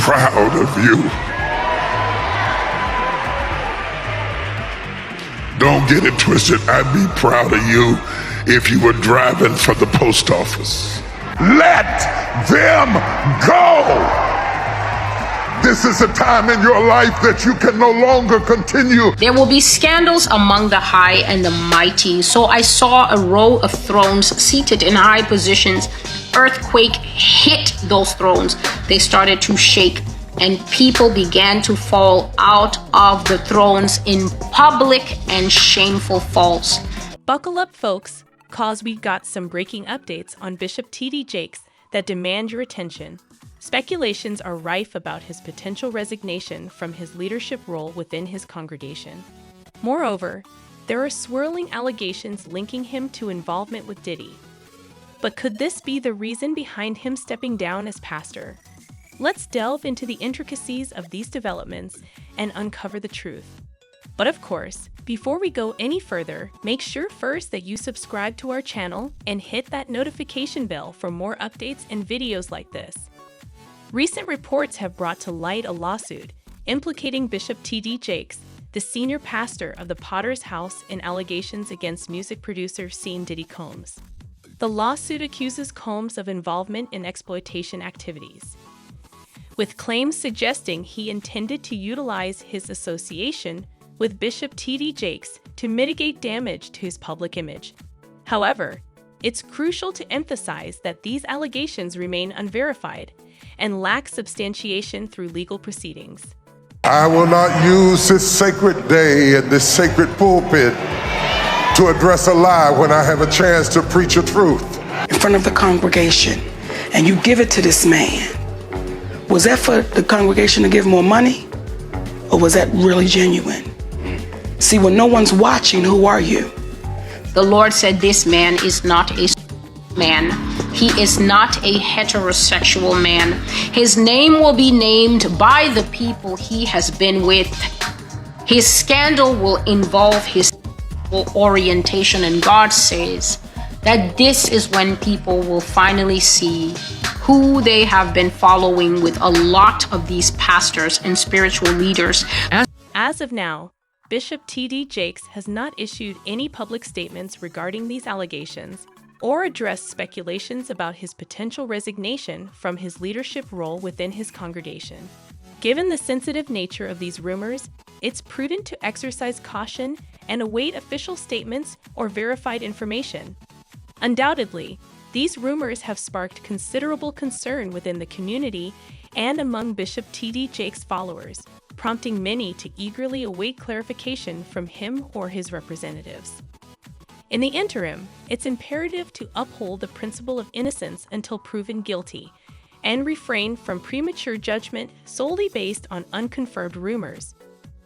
proud of you. Don't get it twisted. I'd be proud of you if you were driving for the post office. Let them go. This is a time in your life that you can no longer continue. There will be scandals among the high and the mighty. So I saw a row of thrones seated in high positions. Earthquake hit those thrones. They started to shake, and people began to fall out of the thrones in public and shameful falls. Buckle up, folks, cause we got some breaking updates on Bishop T.D. Jakes that demand your attention. Speculations are rife about his potential resignation from his leadership role within his congregation. Moreover, there are swirling allegations linking him to involvement with Diddy. But could this be the reason behind him stepping down as pastor? Let's delve into the intricacies of these developments and uncover the truth. But of course, before we go any further, make sure first that you subscribe to our channel and hit that notification bell for more updates and videos like this. Recent reports have brought to light a lawsuit implicating Bishop T.D. Jakes, the senior pastor of the Potter's House, in allegations against music producer Diddy Combs. The lawsuit accuses Combs of involvement in exploitation activities, with claims suggesting he intended to utilize his association with Bishop T.D. Jakes to mitigate damage to his public image. However, it's crucial to emphasize that these allegations remain unverified and lack substantiation through legal proceedings. I will not use this sacred day and this sacred pulpit to address a lie when I have a chance to preach a truth. In front of the congregation, and you give it to this man. Was that for the congregation to give more money? Or was that really genuine? See, when no one's watching, who are you? The Lord said this man is not a man. He is not a heterosexual man. His name will be named by the people he has been with. His scandal will involve his orientation, and God says that this is when people will finally see who they have been following with a lot of these pastors and spiritual leaders. As of now, Bishop T.D. Jakes has not issued any public statements regarding these allegations or addressed speculations about his potential resignation from his leadership role within his congregation. Given the sensitive nature of these rumors, it's prudent to exercise caution and await official statements or verified information. Undoubtedly, these rumors have sparked considerable concern within the community and among Bishop T.D. Jakes' followers, prompting many to eagerly await clarification from him or his representatives. In the interim, it's imperative to uphold the principle of innocence until proven guilty, and refrain from premature judgment solely based on unconfirmed rumors.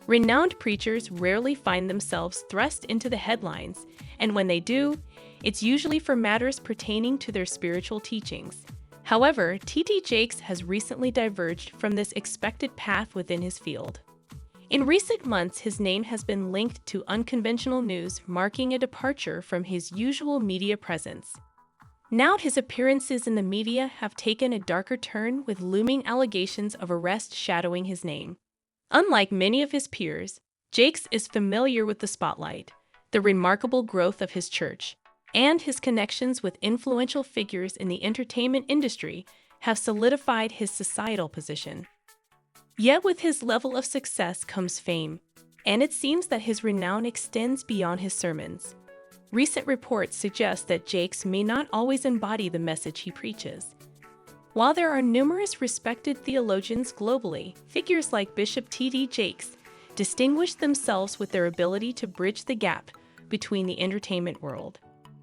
Renowned preachers rarely find themselves thrust into the headlines, and when they do, it's usually for matters pertaining to their spiritual teachings. However, T.D. Jakes has recently diverged from this expected path within his field. In recent months, his name has been linked to unconventional news, marking a departure from his usual media presence. Now his appearances in the media have taken a darker turn, with looming allegations of arrest shadowing his name. Unlike many of his peers, Jakes is familiar with the spotlight, the remarkable growth of his church, and his connections with influential figures in the entertainment industry have solidified his societal position. Yet with his level of success comes fame, and it seems that his renown extends beyond his sermons. Recent reports suggest that Jakes may not always embody the message he preaches. While there are numerous respected theologians globally, figures like Bishop T.D. Jakes distinguish themselves with their ability to bridge the gap between the entertainment world,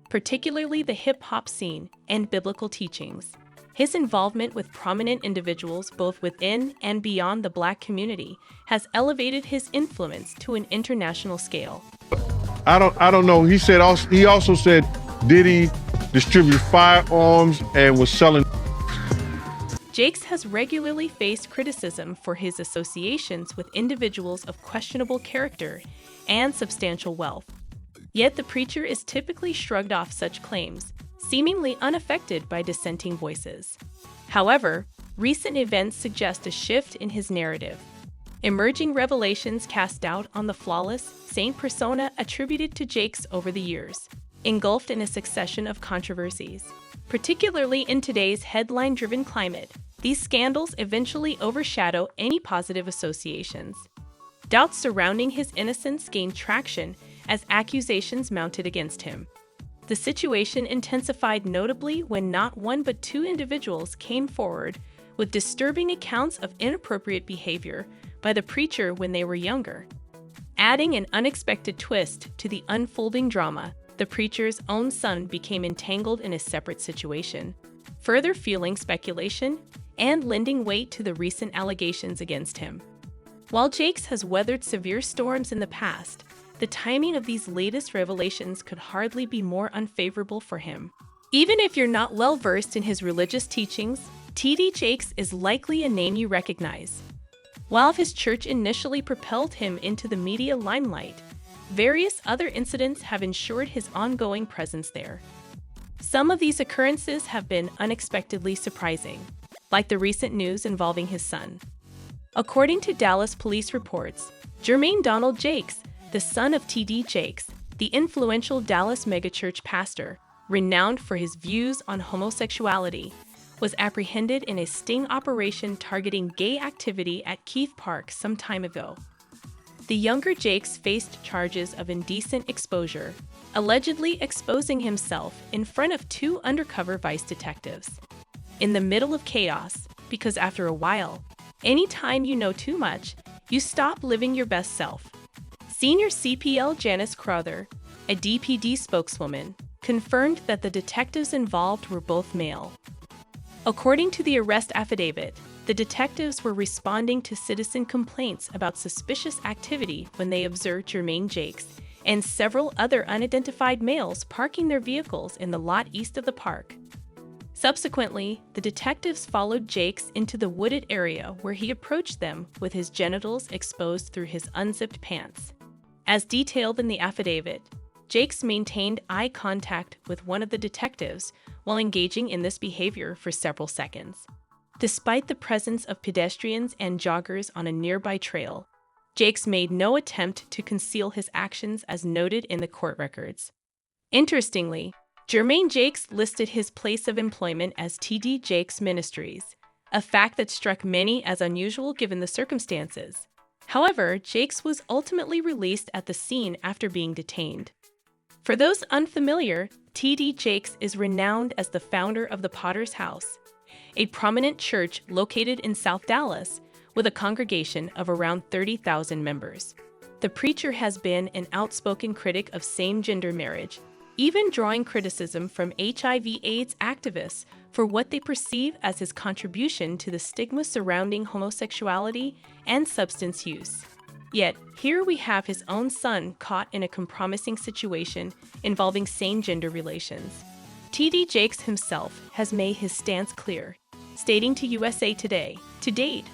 particularly the hip-hop scene, and biblical teachings. His involvement with prominent individuals both within and beyond the Black community has elevated his influence to an international scale. I don't know. He also said Diddy distributed firearms and was selling. Jakes has regularly faced criticism for his associations with individuals of questionable character and substantial wealth. Yet the preacher is typically shrugged off such claims, seemingly unaffected by dissenting voices. However, recent events suggest a shift in his narrative. Emerging revelations cast doubt on the flawless, saint persona attributed to Jakes over the years, engulfed in a succession of controversies. Particularly in today's headline-driven climate, these scandals eventually overshadow any positive associations. Doubts surrounding his innocence gained traction as accusations mounted against him. The situation intensified notably when not one but two individuals came forward with disturbing accounts of inappropriate behavior by the preacher when they were younger. Adding an unexpected twist to the unfolding drama, the preacher's own son became entangled in a separate situation, further fueling speculation and lending weight to the recent allegations against him. While Jakes has weathered severe storms in the past, the timing of these latest revelations could hardly be more unfavorable for him. Even if you're not well versed in his religious teachings, T.D. Jakes is likely a name you recognize. While his church initially propelled him into the media limelight, various other incidents have ensured his ongoing presence there. Some of these occurrences have been unexpectedly surprising, like the recent news involving his son. According to Dallas police reports, Jermaine Donald Jakes, the son of T.D. Jakes, the influential Dallas megachurch pastor, renowned for his views on homosexuality, was apprehended in a sting operation targeting gay activity at Keith Park some time ago. The younger Jakes faced charges of indecent exposure, allegedly exposing himself in front of two undercover vice detectives. In the middle of chaos, because after a while, anytime you know too much, you stop living your best self. Senior CPL Janice Crowther, a DPD spokeswoman, confirmed that the detectives involved were both male. According to the arrest affidavit, the detectives were responding to citizen complaints about suspicious activity when they observed Jermaine Jakes and several other unidentified males parking their vehicles in the lot east of the park. Subsequently, the detectives followed Jakes into the wooded area where he approached them with his genitals exposed through his unzipped pants. As detailed in the affidavit, Jakes maintained eye contact with one of the detectives while engaging in this behavior for several seconds. Despite the presence of pedestrians and joggers on a nearby trail, Jakes made no attempt to conceal his actions as noted in the court records. Interestingly, Jermaine Jakes listed his place of employment as T.D. Jakes Ministries, a fact that struck many as unusual given the circumstances. However, Jakes was ultimately released at the scene after being detained. For those unfamiliar, T.D. Jakes is renowned as the founder of the Potter's House, a prominent church located in South Dallas with a congregation of around 30,000 members. The preacher has been an outspoken critic of same-gender marriage, even drawing criticism from HIV/AIDS activists for what they perceive as his contribution to the stigma surrounding homosexuality and substance use. Yet, here we have his own son caught in a compromising situation involving same-gender relations. T.D. Jakes himself has made his stance clear, stating to USA Today, "To date,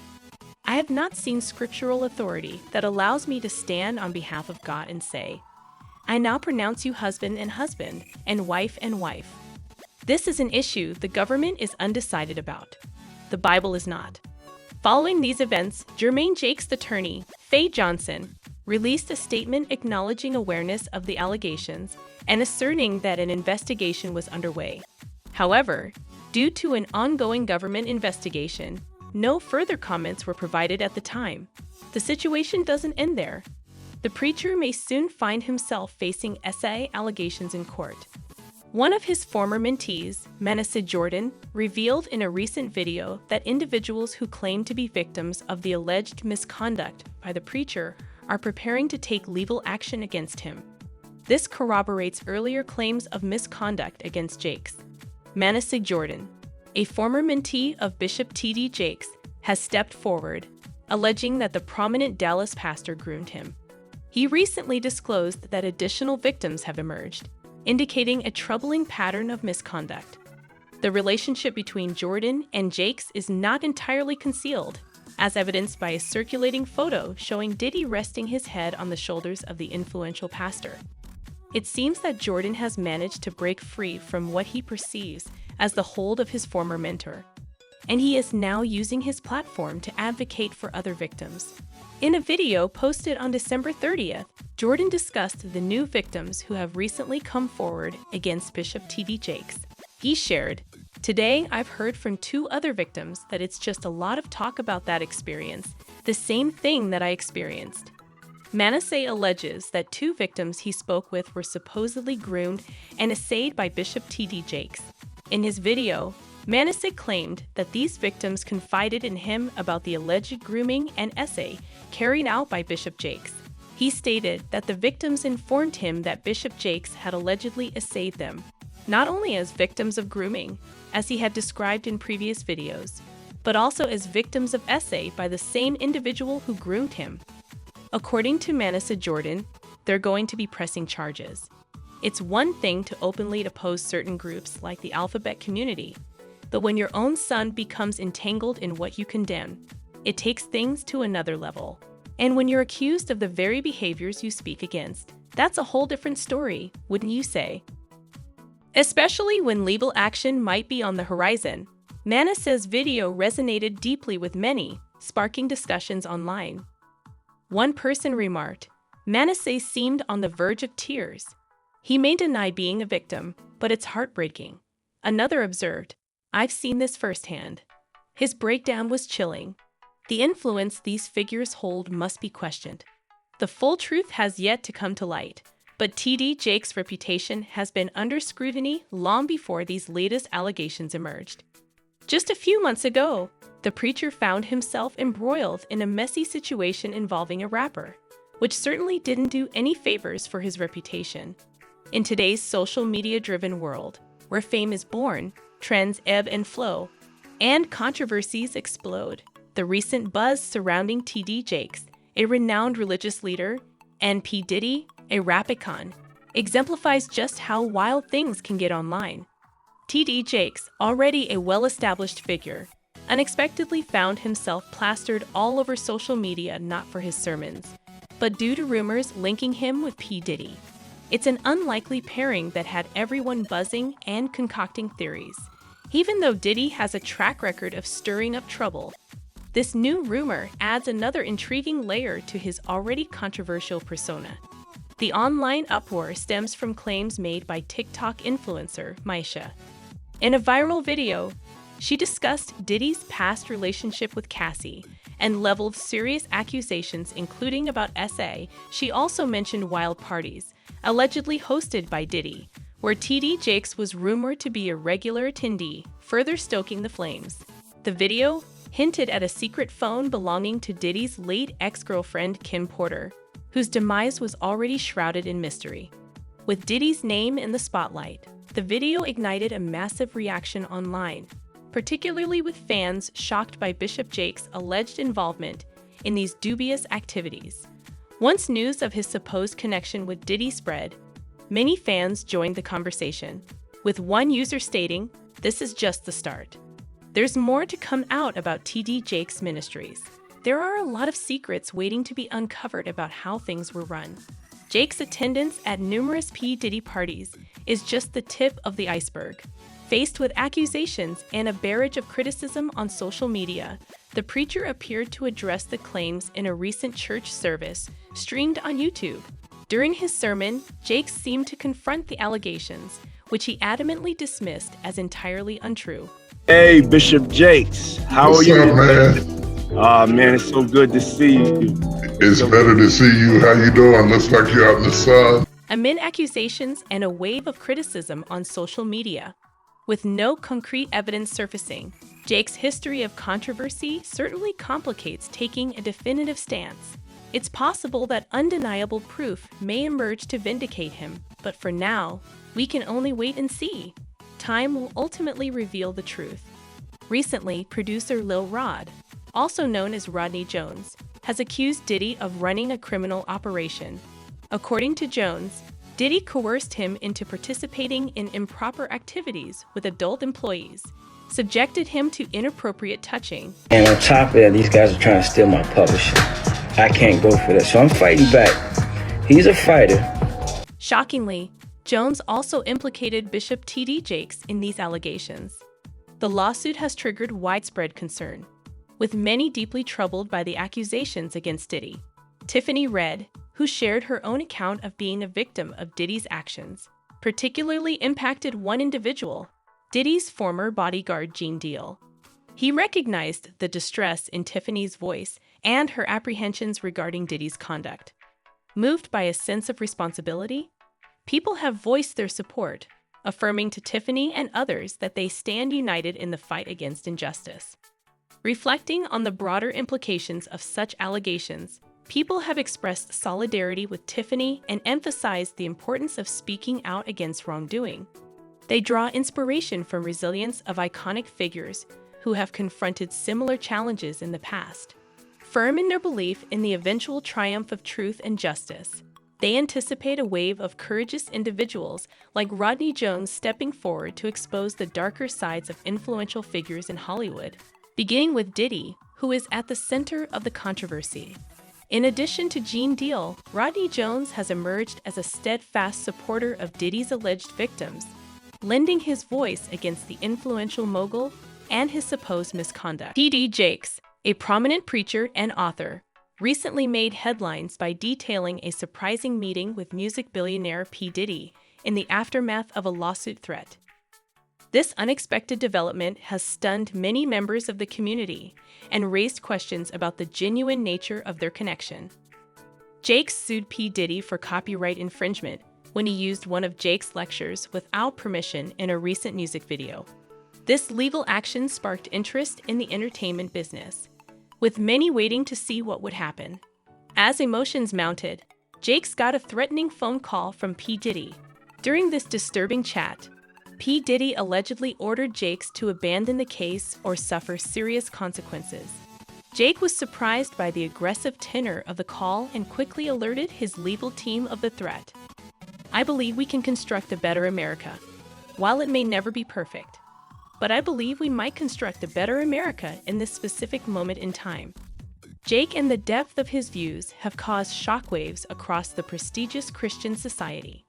I have not seen scriptural authority that allows me to stand on behalf of God and say, 'I now pronounce you husband and wife and wife.' This is an issue the government is undecided about. The Bible is not." Following these events, Jermaine Jakes' attorney, Faye Johnson, released a statement acknowledging awareness of the allegations and asserting that an investigation was underway. However, due to an ongoing government investigation, no further comments were provided at the time. The situation doesn't end there. The preacher may soon find himself facing SIA allegations in court. One of his former mentees, Manasseh Jordan, revealed in a recent video that individuals who claim to be victims of the alleged misconduct by the preacher are preparing to take legal action against him. This corroborates earlier claims of misconduct against Jakes. Manasseh Jordan, a former mentee of Bishop T.D. Jakes, has stepped forward, alleging that the prominent Dallas pastor groomed him. He recently disclosed that additional victims have emerged, indicating a troubling pattern of misconduct. The relationship between Jordan and Jakes is not entirely concealed, as evidenced by a circulating photo showing Diddy resting his head on the shoulders of the influential pastor. It seems that Jordan has managed to break free from what he perceives as the hold of his former mentor. and he is now using his platform to advocate for other victims. In a video posted on December 30th, Jordan discussed the new victims who have recently come forward against Bishop T.D. Jakes. He shared, "Today, I've heard from 2 other victims that it's just a lot of talk about that experience, the same thing that I experienced." Manasseh alleges that 2 victims he spoke with were supposedly groomed and essayed by Bishop T.D. Jakes. In his video, Manasseh claimed that these victims confided in him about the alleged grooming and essay carried out by Bishop Jakes. He stated that the victims informed him that Bishop Jakes had allegedly essayed them, not only as victims of grooming, as he had described in previous videos, but also as victims of essay by the same individual who groomed him. According to Manasseh Jordan, they're going to be pressing charges. It's one thing to openly oppose certain groups like the alphabet community, but when your own son becomes entangled in what you condemn, it takes things to another level. And when you're accused of the very behaviors you speak against, that's a whole different story, wouldn't you say? Especially when legal action might be on the horizon. Manasseh's video resonated deeply with many, sparking discussions online. One person remarked, "Manasseh seemed on the verge of tears. He may deny being a victim, but it's heartbreaking." Another observed, "I've seen this firsthand." His breakdown was chilling. The influence these figures hold must be questioned. The full truth has yet to come to light, but T.D. Jakes' reputation has been under scrutiny long before these latest allegations emerged. Just a few months ago, the preacher found himself embroiled in a messy situation involving a rapper, which certainly didn't do any favors for his reputation. In today's social media-driven world, where fame is born, trends ebb and flow, and controversies explode, the recent buzz surrounding T.D. Jakes, a renowned religious leader, and P. Diddy, a rap icon, exemplifies just how wild things can get online. T.D. Jakes, already a well-established figure, unexpectedly found himself plastered all over social media not for his sermons, but due to rumors linking him with P. Diddy. It's an unlikely pairing that had everyone buzzing and concocting theories. Even though Diddy has a track record of stirring up trouble, this new rumor adds another intriguing layer to his already controversial persona. The online uproar stems from claims made by TikTok influencer Maisha. In a viral video, she discussed Diddy's past relationship with Cassie and leveled serious accusations, including about SA. She also mentioned wild parties, allegedly hosted by Diddy, where T.D. Jakes was rumored to be a regular attendee, further stoking the flames. The video hinted at a secret phone belonging to Diddy's late ex-girlfriend Kim Porter, whose demise was already shrouded in mystery. With Diddy's name in the spotlight, the video ignited a massive reaction online, particularly with fans shocked by Bishop Jakes' alleged involvement in these dubious activities. Once news of his supposed connection with Diddy spread, many fans joined the conversation, with one user stating, "This is just the start." There's more to come out about T.D. Jakes' ministries. There are a lot of secrets waiting to be uncovered about how things were run. Jakes' attendance at numerous P. Diddy parties is just the tip of the iceberg. Faced with accusations and a barrage of criticism on social media, the preacher appeared to address the claims in a recent church service streamed on YouTube. During his sermon, Jakes seemed to confront the allegations, which he adamantly dismissed as entirely untrue. Hey, Bishop Jakes, how What's are you? up, man? Man, it's so good to see you. It's better to see you. How you doing? Looks like you're out in the sun. Amid accusations and a wave of criticism on social media, with no concrete evidence surfacing, Jakes' history of controversy certainly complicates taking a definitive stance. It's possible that undeniable proof may emerge to vindicate him, but for now, we can only wait and see. Time will ultimately reveal the truth. Recently, producer Lil Rod, also known as Rodney Jones, has accused Diddy of running a criminal operation. According to Jones, Diddy coerced him into participating in improper activities with adult employees, subjected him to inappropriate touching. And on top of that, these guys are trying to steal my publishing. I can't go for that, so I'm fighting back. He's a fighter. Shockingly, Jones also implicated Bishop T.D. Jakes in these allegations. The lawsuit has triggered widespread concern, with many deeply troubled by the accusations against Diddy. Tiffany Red, who shared her own account of being a victim of Diddy's actions, particularly impacted one individual, Diddy's former bodyguard Gene Deal. He recognized the distress in Tiffany's voice and her apprehensions regarding Diddy's conduct. Moved by a sense of responsibility, people have voiced their support, affirming to Tiffany and others that they stand united in the fight against injustice. Reflecting on the broader implications of such allegations, people have expressed solidarity with Tiffany and emphasized the importance of speaking out against wrongdoing. They draw inspiration from resilience of iconic figures who have confronted similar challenges in the past. Firm in their belief in the eventual triumph of truth and justice, they anticipate a wave of courageous individuals like Rodney Jones stepping forward to expose the darker sides of influential figures in Hollywood, beginning with Diddy, who is at the center of the controversy. In addition to Gene Deal, Rodney Jones has emerged as a steadfast supporter of Diddy's alleged victims, lending his voice against the influential mogul and his supposed misconduct. T.D. Jakes, a prominent preacher and author, recently made headlines by detailing a surprising meeting with music billionaire P. Diddy in the aftermath of a lawsuit threat. This unexpected development has stunned many members of the community and raised questions about the genuine nature of their connection. Jakes sued P. Diddy for copyright infringement when he used one of Jake's lectures without permission in a recent music video. This legal action sparked interest in the entertainment business, with many waiting to see what would happen. As emotions mounted, Jakes got a threatening phone call from P. Diddy. During this disturbing chat, P. Diddy allegedly ordered Jakes to abandon the case or suffer serious consequences. Jake was surprised by the aggressive tenor of the call and quickly alerted his legal team of the threat. "I believe we can construct a better America. While it may never be perfect, but I believe we might construct a better America in this specific moment in time." Jake and the depth of his views have caused shockwaves across the prestigious Christian society.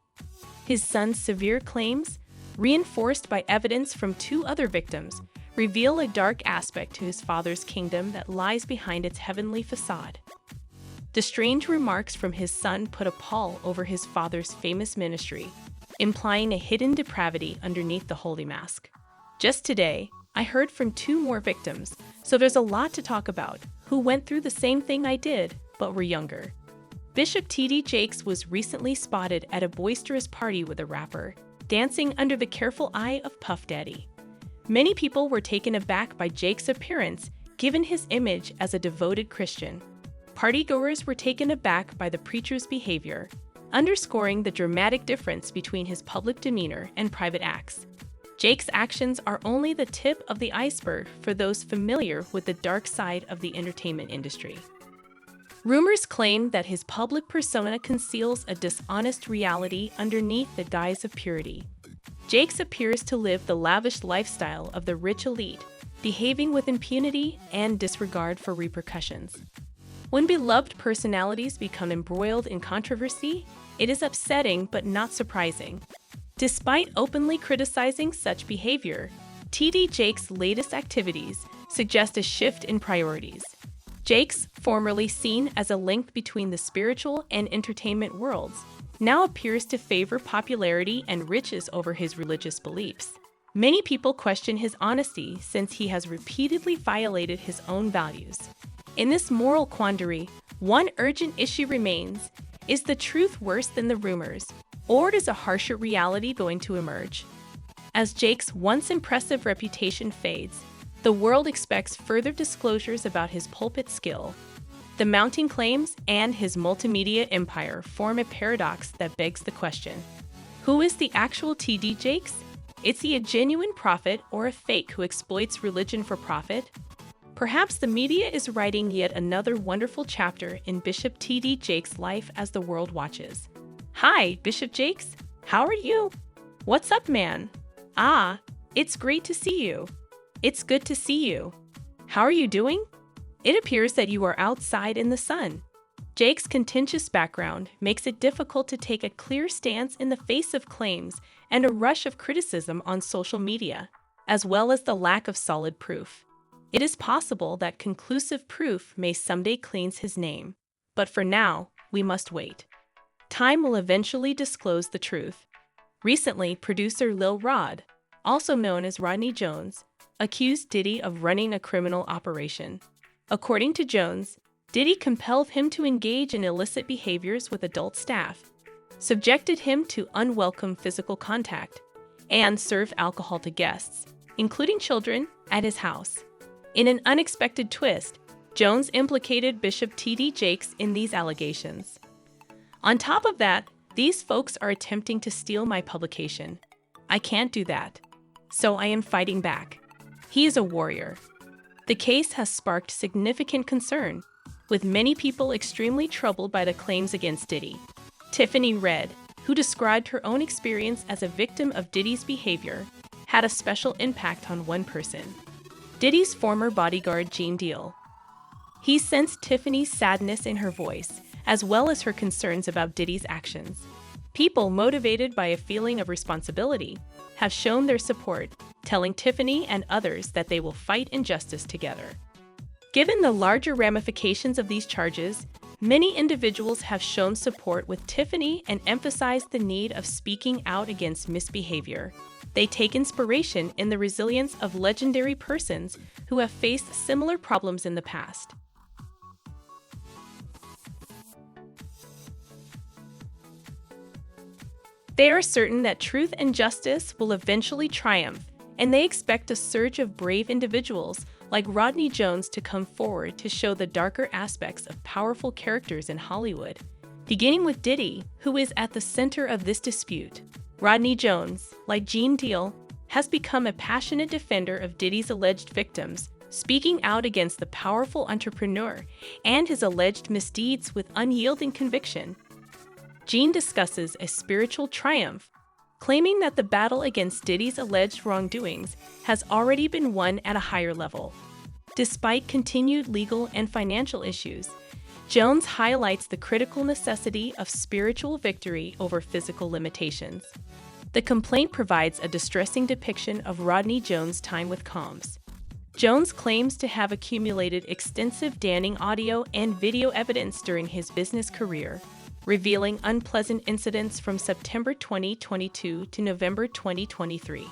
His son's severe claims, reinforced by evidence from two other victims, reveal a dark aspect to his father's kingdom that lies behind its heavenly facade. The strange remarks from his son put a pall over his father's famous ministry, implying a hidden depravity underneath the holy mask. Just today, I heard from two more victims, so there's a lot to talk about, who went through the same thing I did, but were younger. Bishop T.D. Jakes was recently spotted at a boisterous party with a rapper, dancing under the careful eye of Puff Daddy. Many people were taken aback by Jake's appearance, given his image as a devoted Christian. Partygoers were taken aback by the preacher's behavior, underscoring the dramatic difference between his public demeanor and private acts. Jake's actions are only the tip of the iceberg for those familiar with the dark side of the entertainment industry. Rumors claim that his public persona conceals a dishonest reality underneath the guise of purity. Jakes appears to live the lavish lifestyle of the rich elite, behaving with impunity and disregard for repercussions. When beloved personalities become embroiled in controversy, it is upsetting but not surprising. Despite openly criticizing such behavior, T.D. Jakes' latest activities suggest a shift in priorities. Jakes, formerly seen as a link between the spiritual and entertainment worlds, now appears to favor popularity and riches over his religious beliefs. Many people question his honesty since he has repeatedly violated his own values. In this moral quandary, one urgent issue remains: is the truth worse than the rumors, or is a harsher reality going to emerge? As Jake's once impressive reputation fades, the world expects further disclosures about his pulpit skill. The mounting claims and his multimedia empire form a paradox that begs the question: who is the actual T.D. Jakes? Is he a genuine prophet or a fake who exploits religion for profit? Perhaps the media is writing yet another wonderful chapter in Bishop T.D. Jakes' life as the world watches. Hi, Bishop Jakes. How are you? What's up, man? Ah, it's great to see you. It's good to see you. How are you doing? It appears that you are outside in the sun. Jake's contentious background makes it difficult to take a clear stance in the face of claims and a rush of criticism on social media. as well as the lack of solid proof. It is possible that conclusive proof may someday cleanse his name, but for now, we must wait. Time will eventually disclose the truth. Recently, producer Lil Rod, also known as Rodney Jones, accused Diddy of running a criminal operation. According to Jones, Diddy compelled him to engage in illicit behaviors with adult staff, subjected him to unwelcome physical contact, and served alcohol to guests, including children, at his house. In an unexpected twist, Jones implicated Bishop T.D. Jakes in these allegations. On top of that, these folks are attempting to steal my publication. I can't do that. So I am fighting back. He is a warrior. The case has sparked significant concern, with many people extremely troubled by the claims against Diddy. Tiffany Red, who described her own experience as a victim of Diddy's behavior, had a special impact on one person: Diddy's former bodyguard, Gene Deal. He sensed Tiffany's sadness in her voice, as well as her concerns about Diddy's actions. People motivated by a feeling of responsibility have shown their support, telling Tiffany and others that they will fight injustice together. Given the larger ramifications of these charges, many individuals have shown support with Tiffany and emphasized the need of speaking out against misbehavior. They take inspiration in the resilience of legendary persons who have faced similar problems in the past. They are certain that truth and justice will eventually triumph, and they expect a surge of brave individuals like Rodney Jones to come forward to show the darker aspects of powerful characters in Hollywood, beginning with Diddy, who is at the center of this dispute. Rodney Jones, like Gene Deal, has become a passionate defender of Diddy's alleged victims, speaking out against the powerful entrepreneur and his alleged misdeeds with unyielding conviction. Gene discusses a spiritual triumph, claiming that the battle against Diddy's alleged wrongdoings has already been won at a higher level. Despite continued legal and financial issues, Jones highlights the critical necessity of spiritual victory over physical limitations. The complaint provides a distressing depiction of Rodney Jones' time with Combs. Jones claims to have accumulated extensive damning audio and video evidence during his business career, revealing unpleasant incidents from September 2022 to November 2023.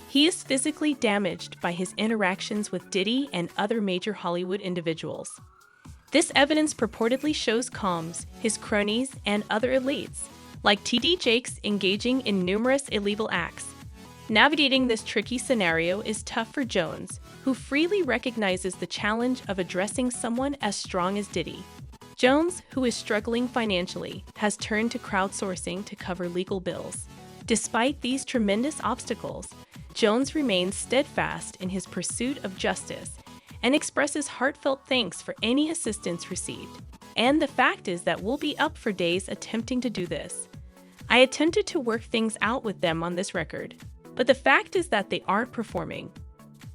He is physically damaged by his interactions with Diddy and other major Hollywood individuals. This evidence purportedly shows Combs, his cronies, and other elites, like T.D. Jakes, engaging in numerous illegal acts. Navigating this tricky scenario is tough for Jones, who freely recognizes the challenge of addressing someone as strong as Diddy. Jones, who is struggling financially, has turned to crowdsourcing to cover legal bills. Despite these tremendous obstacles, Jones remains steadfast in his pursuit of justice and expresses heartfelt thanks for any assistance received. And the fact is that we'll be up for days attempting to do this. I attempted to work things out with them on this record, but the fact is that they aren't performing.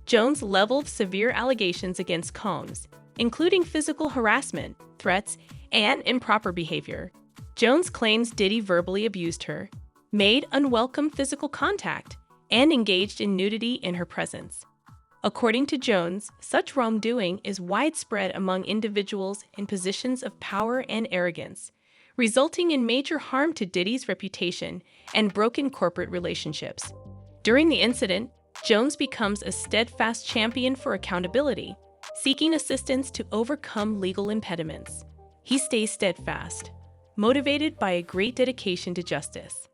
Jones leveled severe allegations against Combs, including physical harassment, threats, and improper behavior. Jones claims Diddy verbally abused her, made unwelcome physical contact, and engaged in nudity in her presence. According to Jones, such wrongdoing is widespread among individuals in positions of power and arrogance, resulting in major harm to Diddy's reputation and broken corporate relationships. During the incident, Jones becomes a steadfast champion for accountability, seeking assistance to overcome legal impediments. He stays steadfast, motivated by a great dedication to justice.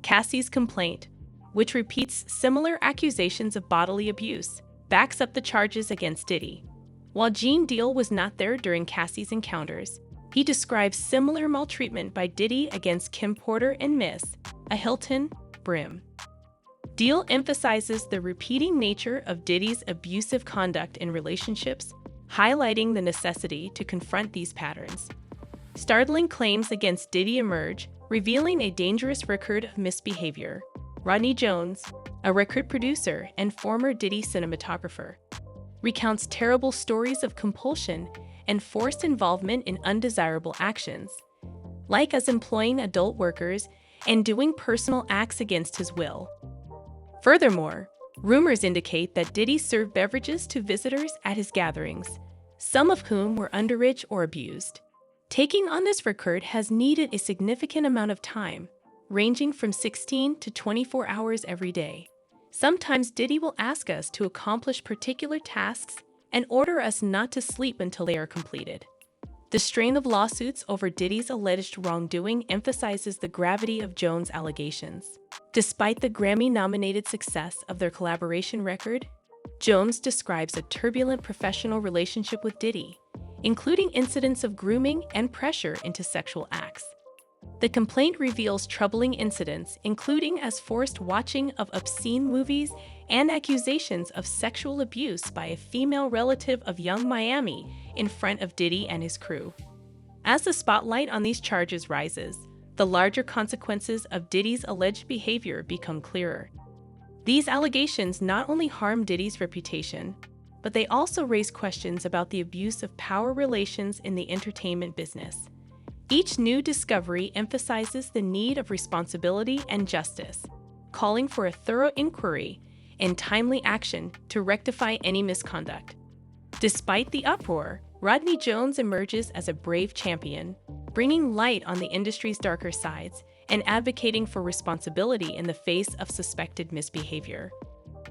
Cassie's complaint, which repeats similar accusations of bodily abuse, backs up the charges against Diddy. While Gene Deal was not there during Cassie's encounters, he describes similar maltreatment by Diddy against Kim Porter and Miss, a Hilton, Brim. Deal emphasizes the repeating nature of Diddy's abusive conduct in relationships, highlighting the necessity to confront these patterns. Startling claims against Diddy emerge, revealing a dangerous record of misbehavior. Rodney Jones, a record producer and former Diddy cinematographer, recounts terrible stories of compulsion and forced involvement in undesirable actions, like as employing adult workers and doing personal acts against his will. Furthermore, Rumors indicate that Diddy served beverages to visitors at his gatherings, some of whom were underage or abused. Taking on this record has needed a significant amount of time, ranging from 16 to 24 hours every day. Sometimes Diddy will ask us to accomplish particular tasks and order us not to sleep until they are completed. The strain of lawsuits over Diddy's alleged wrongdoing emphasizes the gravity of Jones' allegations. Despite the Grammy-nominated success of their collaboration record, Jones describes a turbulent professional relationship with Diddy, including incidents of grooming and pressure into sexual acts. The complaint reveals troubling incidents, including as forced watching of obscene movies and accusations of sexual abuse by a female relative of Young Miami in front of Diddy and his crew. As the spotlight on these charges rises, the larger consequences of Diddy's alleged behavior become clearer. These allegations not only harm Diddy's reputation, but they also raise questions about the abuse of power relations in the entertainment business. Each new discovery emphasizes the need of responsibility and justice, calling for a thorough inquiry and timely action to rectify any misconduct. Despite the uproar, Rodney Jones emerges as a brave champion, bringing light on the industry's darker sides and advocating for responsibility in the face of suspected misbehavior.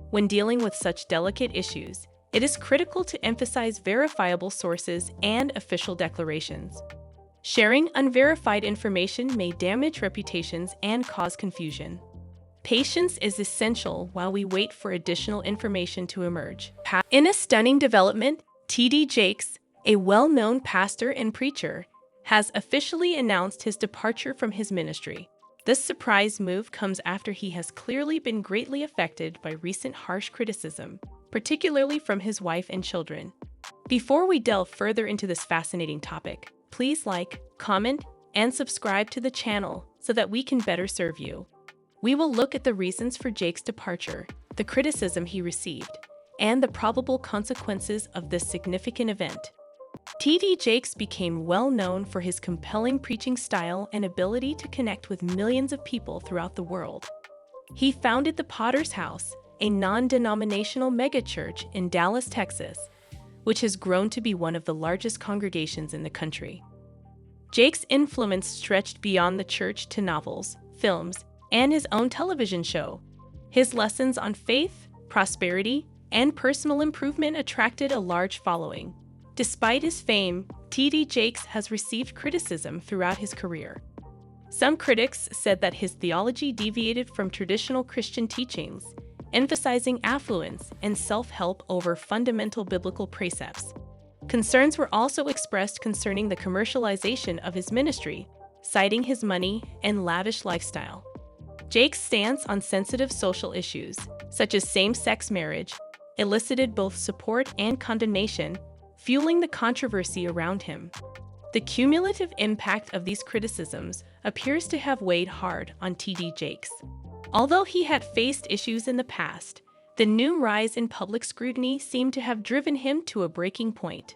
When dealing with such delicate issues, it is critical to emphasize verifiable sources and official declarations. Sharing unverified information may damage reputations and cause confusion. Patience is essential while we wait for additional information to emerge. In a stunning development, T.D. Jakes, a well-known pastor and preacher, has officially announced his departure from his ministry. This surprise move comes after he has clearly been greatly affected by recent harsh criticism, particularly from his wife and children. Before we delve further into this fascinating topic, please like, comment, and subscribe to the channel so that we can better serve you. We will look at the reasons for Jake's departure, the criticism he received, and the probable consequences of this significant event. T.D. Jakes became well known for his compelling preaching style and ability to connect with millions of people throughout the world. He founded the Potter's House, a non-denominational megachurch in Dallas, Texas, which has grown to be one of the largest congregations in the country. Jake's influence stretched beyond the church to novels, films, and his own television show. His lessons on faith, prosperity, and personal improvement attracted a large following. Despite his fame, T.D. Jakes has received criticism throughout his career. Some critics said that his theology deviated from traditional Christian teachings, emphasizing affluence and self-help over fundamental biblical precepts. Concerns were also expressed concerning the commercialization of his ministry, citing his money and lavish lifestyle. Jake's stance on sensitive social issues, such as same-sex marriage, elicited both support and condemnation, fueling the controversy around him. The cumulative impact of these criticisms appears to have weighed hard on T.D. Jakes. Although he had faced issues in the past, the new rise in public scrutiny seemed to have driven him to a breaking point.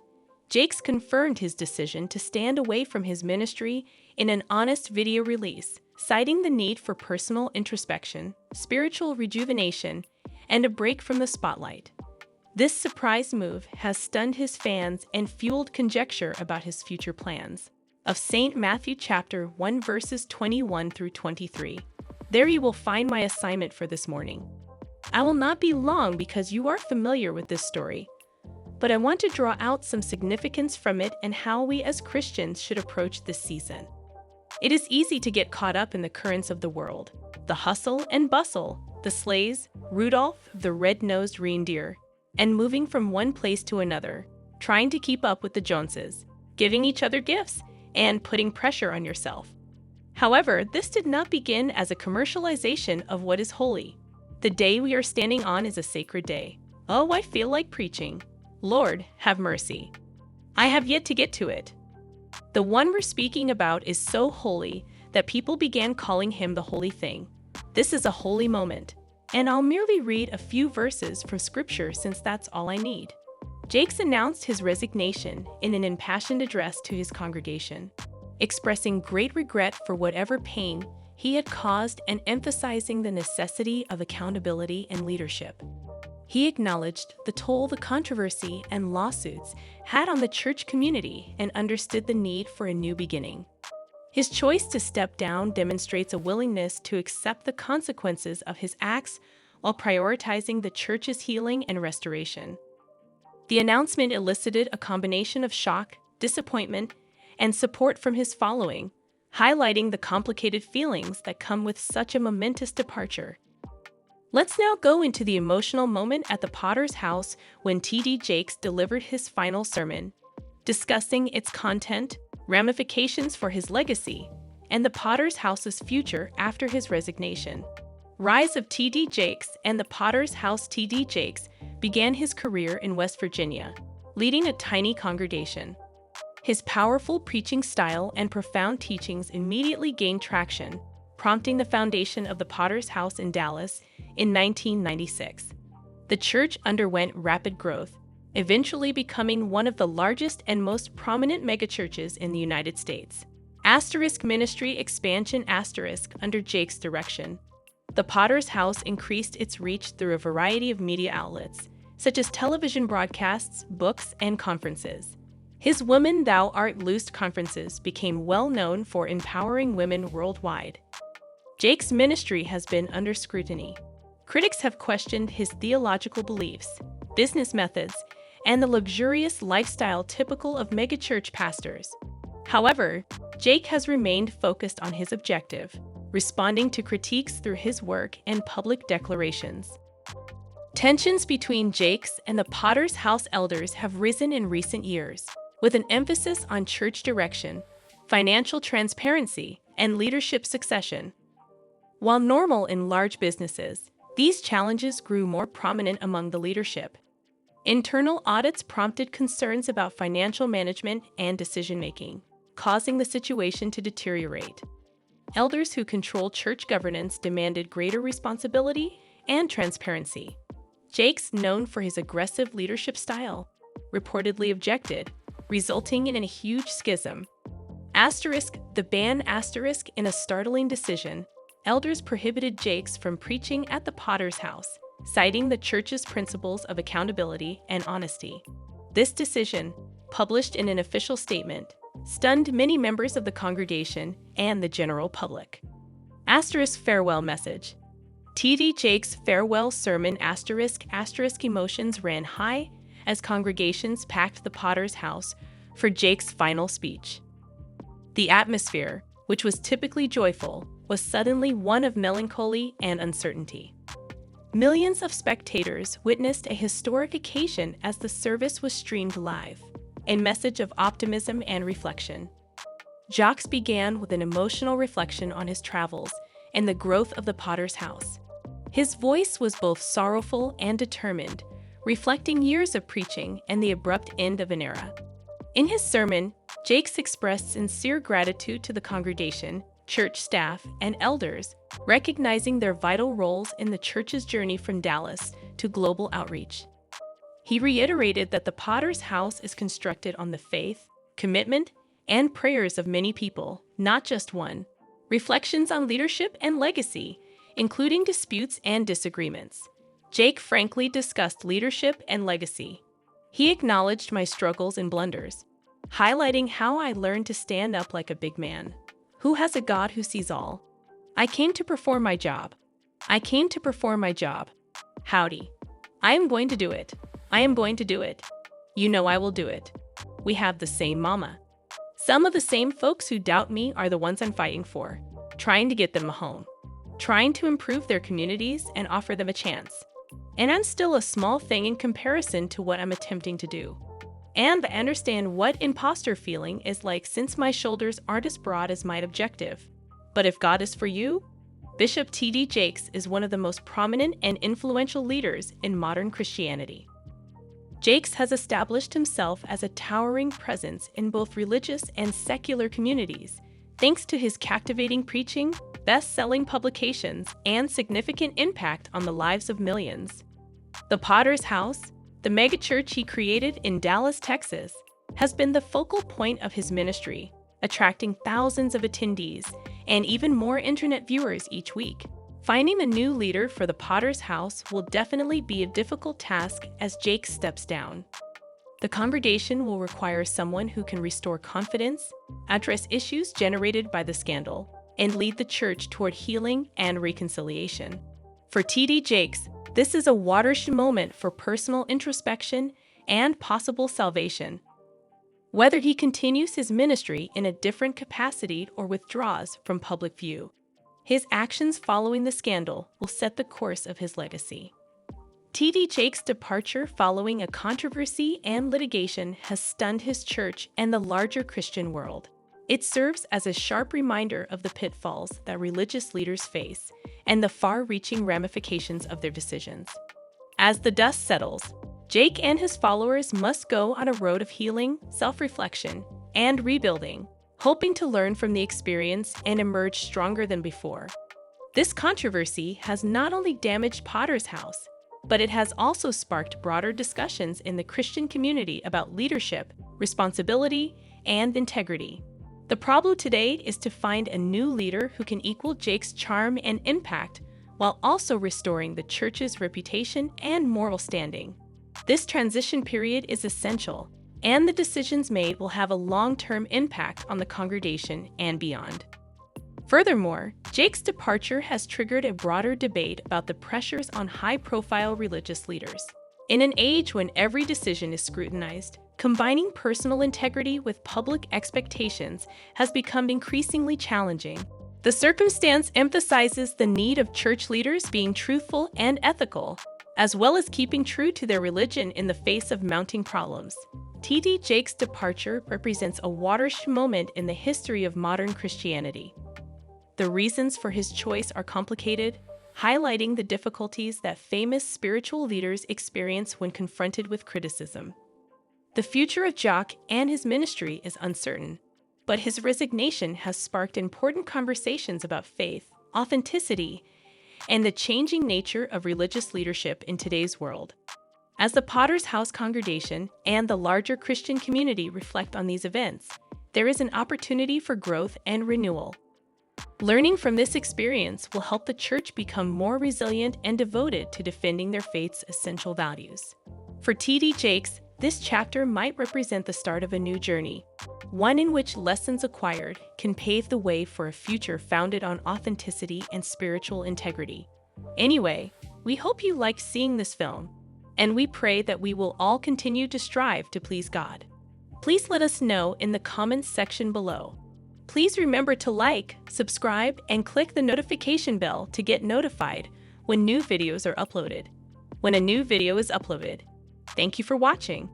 Jakes confirmed his decision to stand away from his ministry in an honest video release, citing the need for personal introspection, spiritual rejuvenation, and a break from the spotlight. This surprise move has stunned his fans and fueled conjecture about his future plans. Of St. Matthew chapter 1 verses 21 through 23. There you will find my assignment for this morning. I will not be long because you are familiar with this story, but I want to draw out some significance from it and how we as Christians should approach this season. It is easy to get caught up in the currents of the world, the hustle and bustle, the sleighs, Rudolph the red-nosed reindeer, and moving from one place to another, trying to keep up with the Joneses, giving each other gifts, and putting pressure on yourself. However, this did not begin as a commercialization of what is holy. The day we are standing on is a sacred day. Oh, I feel like preaching. Lord, have mercy. I have yet to get to it. The one we're speaking about is so holy that people began calling him the holy thing. This is a holy moment, and I'll merely read a few verses from scripture since that's all I need. Jakes announced his resignation in an impassioned address to his congregation, expressing great regret for whatever pain he had caused and emphasizing the necessity of accountability and leadership. He acknowledged the toll the controversy and lawsuits had on the church community and understood the need for a new beginning. His choice to step down demonstrates a willingness to accept the consequences of his acts while prioritizing the church's healing and restoration. The announcement elicited a combination of shock, disappointment, and support from his following, highlighting the complicated feelings that come with such a momentous departure. Let's now go into the emotional moment at the Potter's house when T.D. Jakes delivered his final sermon, discussing its content, ramifications for his legacy, and the Potter's house's future after his resignation. Rise of T.D. Jakes and the Potter's House. T.D. Jakes began his career in West Virginia, leading a tiny congregation. His powerful preaching style and profound teachings immediately gained traction, prompting the foundation of the Potter's House in Dallas in 1996. The church underwent rapid growth, eventually becoming one of the largest and most prominent megachurches in the United States. Ministry expansion under Jakes' direction. The Potter's House increased its reach through a variety of media outlets, such as television broadcasts, books, and conferences. His Woman Thou Art Loosed conferences became well known for empowering women worldwide. Jakes' ministry has been under scrutiny. Critics have questioned his theological beliefs, business methods, and the luxurious lifestyle typical of megachurch pastors. However, Jake has remained focused on his objective, responding to critiques through his work and public declarations. Tensions between Jakes and the Potter's House elders have risen in recent years, with an emphasis on church direction, financial transparency, and leadership succession. While normal in large businesses, these challenges grew more prominent among the leadership. Internal audits prompted concerns about financial management and decision-making, causing the situation to deteriorate. Elders who control church governance demanded greater responsibility and transparency. Jakes, known for his aggressive leadership style, reportedly objected, resulting in a huge schism. The ban in a startling decision, elders prohibited Jakes from preaching at the Potter's House, citing the church's principles of accountability and honesty. This decision, published in an official statement, stunned many members of the congregation and the general public. Farewell message. T.D. Jakes' farewell sermon emotions ran high as congregations packed the Potter's House for Jakes' final speech. The atmosphere, which was typically joyful, was suddenly one of melancholy and uncertainty. Millions of spectators witnessed a historic occasion as the service was streamed live, a message of optimism and reflection. Jakes began with an emotional reflection on his travels and the growth of the Potter's House. His voice was both sorrowful and determined, reflecting years of preaching and the abrupt end of an era. In his sermon, Jakes expressed sincere gratitude to the congregation, church staff, and elders, recognizing their vital roles in the church's journey from Dallas to global outreach. He reiterated that the Potter's House is constructed on the faith, commitment, and prayers of many people, not just one. Reflections on leadership and legacy, including disputes and disagreements. Jake frankly discussed leadership and legacy. He acknowledged my struggles and blunders, highlighting how I learned to stand up like a big man who has a God who sees all. I came to perform my job. Howdy. I am going to do it. You know I will do it. We have the same mama. Some of the same folks who doubt me are the ones I'm fighting for, trying to get them home, trying to improve their communities and offer them a chance. And I'm still a small thing in comparison to what I'm attempting to do. And I understand what imposter feeling is like since my shoulders aren't as broad as my objective. But if God is for you, Bishop T.D. Jakes is one of the most prominent and influential leaders in modern Christianity. Jakes has established himself as a towering presence in both religious and secular communities, thanks to his captivating preaching, best-selling publications, and significant impact on the lives of millions. The Potter's House, the megachurch he created in Dallas, Texas, has been the focal point of his ministry, attracting thousands of attendees and even more internet viewers each week. Finding a new leader for the Potter's House will definitely be a difficult task as Jake steps down. The congregation will require someone who can restore confidence, address issues generated by the scandal, and lead the church toward healing and reconciliation. For T.D. Jakes, this is a watershed moment for personal introspection and possible salvation. Whether he continues his ministry in a different capacity or withdraws from public view, his actions following the scandal will set the course of his legacy. T.D. Jakes' departure following a controversy and litigation has stunned his church and the larger Christian world. It serves as a sharp reminder of the pitfalls that religious leaders face and the far-reaching ramifications of their decisions. As the dust settles, Jake and his followers must go on a road of healing, self-reflection, and rebuilding, hoping to learn from the experience and emerge stronger than before. This controversy has not only damaged Potter's House, but it has also sparked broader discussions in the Christian community about leadership, responsibility, and integrity. The problem today is to find a new leader who can equal Jake's charm and impact while also restoring the church's reputation and moral standing. This transition period is essential, and the decisions made will have a long-term impact on the congregation and beyond. Furthermore, Jake's departure has triggered a broader debate about the pressures on high-profile religious leaders. In an age when every decision is scrutinized, combining personal integrity with public expectations has become increasingly challenging. The circumstance emphasizes the need of church leaders being truthful and ethical, as well as keeping true to their religion in the face of mounting problems. T.D. Jakes' departure represents a watershed moment in the history of modern Christianity. The reasons for his choice are complicated, highlighting the difficulties that famous spiritual leaders experience when confronted with criticism. The future of Jake and his ministry is uncertain, but his resignation has sparked important conversations about faith, authenticity, and the changing nature of religious leadership in today's world. As the Potter's House congregation and the larger Christian community reflect on these events, there is an opportunity for growth and renewal. Learning from this experience will help the church become more resilient and devoted to defending their faith's essential values. For T.D. Jakes, this chapter might represent the start of a new journey, one in which lessons acquired can pave the way for a future founded on authenticity and spiritual integrity. Anyway, we hope you liked seeing this film, and we pray that we will all continue to strive to please God. Please let us know in the comments section below. Please remember to like, subscribe, and click the notification bell to get notified when new videos are uploaded. When a new video is uploaded. Thank you for watching.